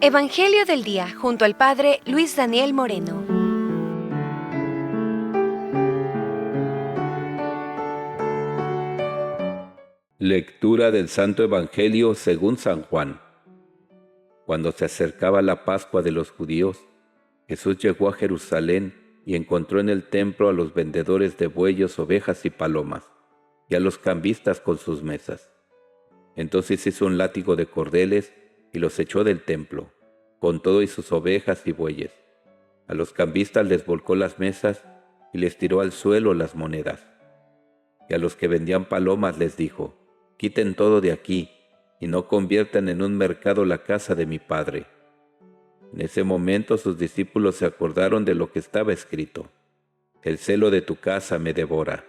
Evangelio del día junto al Padre Luis Daniel Moreno. Lectura del Santo Evangelio según San Juan. Cuando se acercaba la Pascua de los judíos, Jesús llegó a Jerusalén y encontró en el templo a los vendedores de bueyes, ovejas y palomas, y a los cambistas con sus mesas. Entonces hizo un látigo de cordeles y los echó del templo, con todo y sus ovejas y bueyes. A los cambistas les volcó las mesas y les tiró al suelo las monedas. Y a los que vendían palomas les dijo: «Quiten todo de aquí, y no conviertan en un mercado la casa de mi Padre». En ese momento sus discípulos se acordaron de lo que estaba escrito: «El celo de tu casa me devora».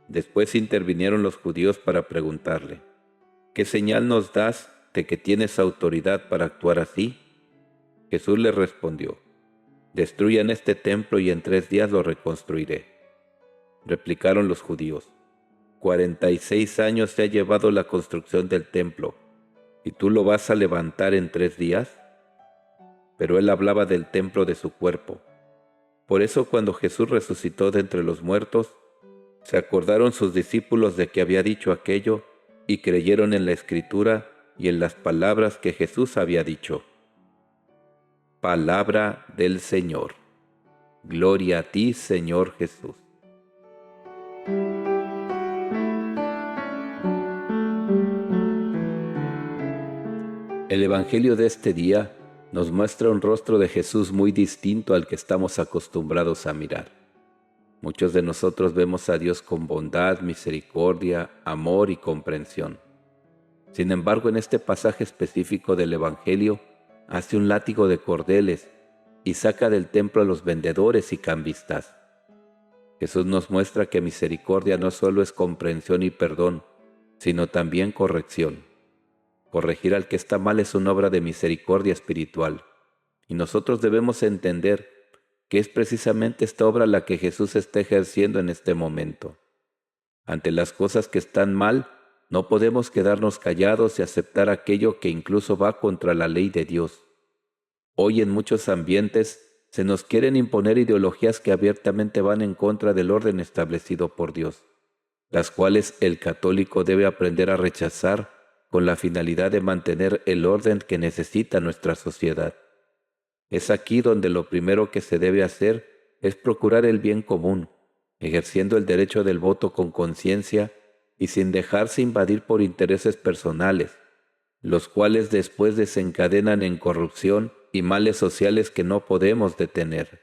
Después intervinieron los judíos para preguntarle: «¿Qué señal nos das de que tienes autoridad para actuar así?». Jesús les respondió: «Destruyan este templo y en 3 días lo reconstruiré». Replicaron los judíos: 46 años se ha llevado la construcción del templo, ¿y tú lo vas a levantar en 3 días? Pero él hablaba del templo de su cuerpo. Por eso cuando Jesús resucitó de entre los muertos, se acordaron sus discípulos de que había dicho aquello y creyeron en la Escritura y en las palabras que Jesús había dicho. Palabra del Señor. Gloria a ti, Señor Jesús. El Evangelio de este día nos muestra un rostro de Jesús muy distinto al que estamos acostumbrados a mirar. Muchos de nosotros vemos a Dios con bondad, misericordia, amor y comprensión. Sin embargo, en este pasaje específico del Evangelio, hace un látigo de cordeles y saca del templo a los vendedores y cambistas. Jesús nos muestra que misericordia no solo es comprensión y perdón, sino también corrección. Corregir al que está mal es una obra de misericordia espiritual, y nosotros debemos entender que es precisamente esta obra la que Jesús está ejerciendo en este momento. Ante las cosas que están mal, no podemos quedarnos callados y aceptar aquello que incluso va contra la ley de Dios. Hoy en muchos ambientes se nos quieren imponer ideologías que abiertamente van en contra del orden establecido por Dios, las cuales el católico debe aprender a rechazar con la finalidad de mantener el orden que necesita nuestra sociedad. Es aquí donde lo primero que se debe hacer es procurar el bien común, ejerciendo el derecho del voto con conciencia y sin dejarse invadir por intereses personales, los cuales después desencadenan en corrupción y males sociales que no podemos detener.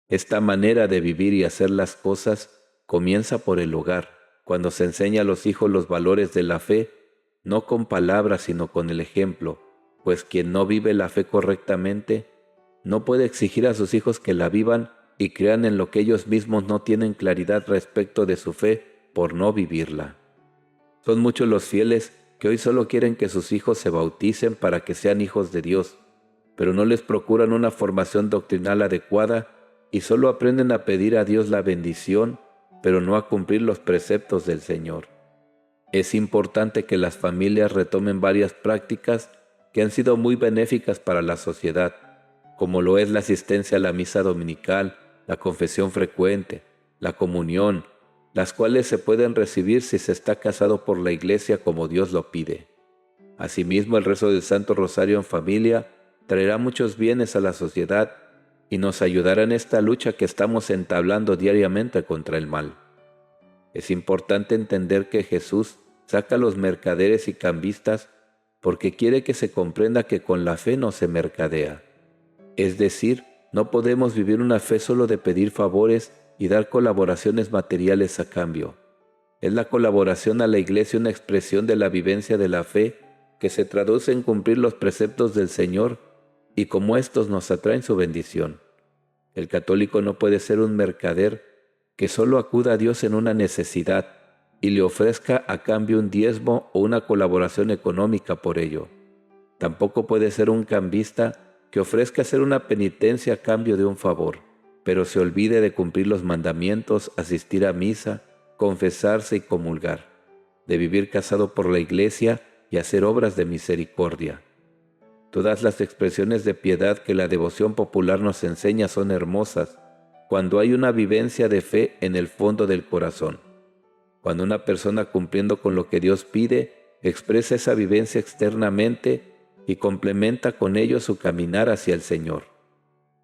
Esta manera de vivir y hacer las cosas comienza por el hogar, cuando se enseña a los hijos los valores de la fe, no con palabras sino con el ejemplo, pues quien no vive la fe correctamente no puede exigir a sus hijos que la vivan y crean en lo que ellos mismos no tienen claridad respecto de su fe por no vivirla. Son muchos los fieles que hoy solo quieren que sus hijos se bauticen para que sean hijos de Dios, pero no les procuran una formación doctrinal adecuada y solo aprenden a pedir a Dios la bendición, pero no a cumplir los preceptos del Señor. Es importante que las familias retomen varias prácticas que han sido muy benéficas para la sociedad, como lo es la asistencia a la misa dominical, la confesión frecuente, la comunión, las cuales se pueden recibir si se está casado por la Iglesia como Dios lo pide. Asimismo, el rezo del Santo Rosario en familia traerá muchos bienes a la sociedad y nos ayudará en esta lucha que estamos entablando diariamente contra el mal. Es importante entender que Jesús saca a los mercaderes y cambistas porque quiere que se comprenda que con la fe no se mercadea. Es decir, no podemos vivir una fe solo de pedir favores y dar colaboraciones materiales a cambio. Es la colaboración a la Iglesia una expresión de la vivencia de la fe que se traduce en cumplir los preceptos del Señor y como estos nos atraen su bendición. El católico no puede ser un mercader que solo acuda a Dios en una necesidad y le ofrezca a cambio un diezmo o una colaboración económica por ello. Tampoco puede ser un cambista que ofrezca hacer una penitencia a cambio de un favor, pero se olvide de cumplir los mandamientos, asistir a misa, confesarse y comulgar, de vivir casado por la Iglesia y hacer obras de misericordia. Todas las expresiones de piedad que la devoción popular nos enseña son hermosas cuando hay una vivencia de fe en el fondo del corazón. Cuando una persona, cumpliendo con lo que Dios pide, expresa esa vivencia externamente y complementa con ello su caminar hacia el Señor.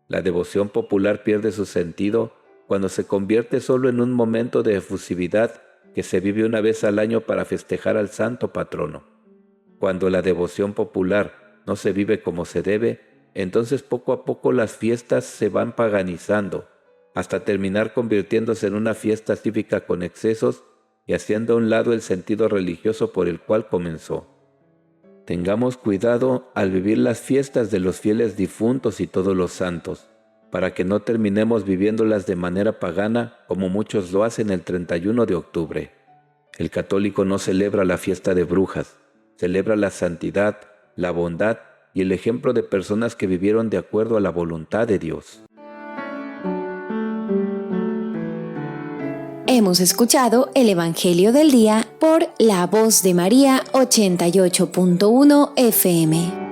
La devoción popular pierde su sentido cuando se convierte solo en un momento de efusividad que se vive una vez al año para festejar al santo patrono. Cuando la devoción popular no se vive como se debe, entonces poco a poco las fiestas se van paganizando, hasta terminar convirtiéndose en una fiesta cívica con excesos y haciendo a un lado el sentido religioso por el cual comenzó. Tengamos cuidado al vivir las fiestas de los fieles difuntos y todos los santos, para que no terminemos viviéndolas de manera pagana como muchos lo hacen el 31 de octubre. El católico no celebra la fiesta de brujas, celebra la santidad, la bondad y el ejemplo de personas que vivieron de acuerdo a la voluntad de Dios. Hemos escuchado el Evangelio del Día por La Voz de María 88.1 FM.